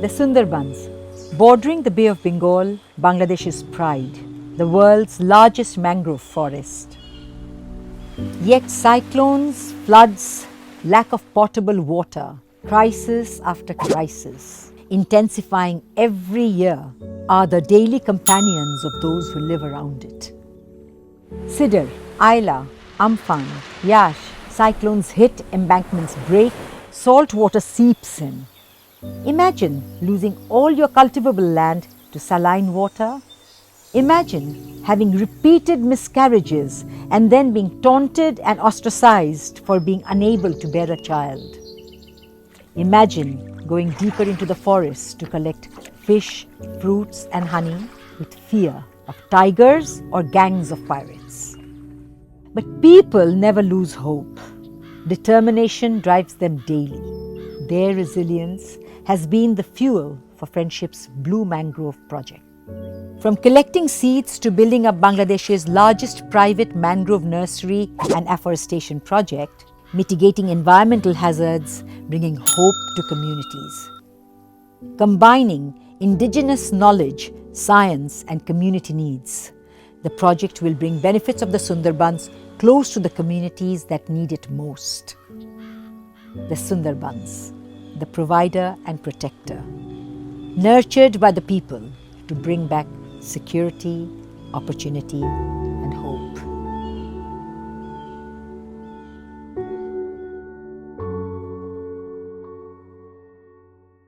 The Sundarbans, bordering the Bay of Bengal, Bangladesh's pride, the world's largest mangrove forest. Yet cyclones, floods, lack of potable water, crisis after crisis, intensifying every year, are the daily companions of those who live around it. Sidr, Ayla, Amphan, Yash, cyclones hit, embankments break, salt water seeps in. Imagine losing all your cultivable land to saline water. Imagine having repeated miscarriages and then being taunted and ostracized for being unable to bear a child. Imagine going deeper into the forest to collect fish, fruits and honey with fear of tigers or gangs of pirates. But people never lose hope. Determination drives them daily. Their resilience has been the fuel for Friendship's Blue Mangrove project. From collecting seeds to building up Bangladesh's largest private mangrove nursery and afforestation project, mitigating environmental hazards, bringing hope to communities. Combining indigenous knowledge, science and community needs, the project will bring benefits of the Sundarbans close to the communities that need it most. The Sundarbans, the provider and protector, nurtured by the people to bring back security, opportunity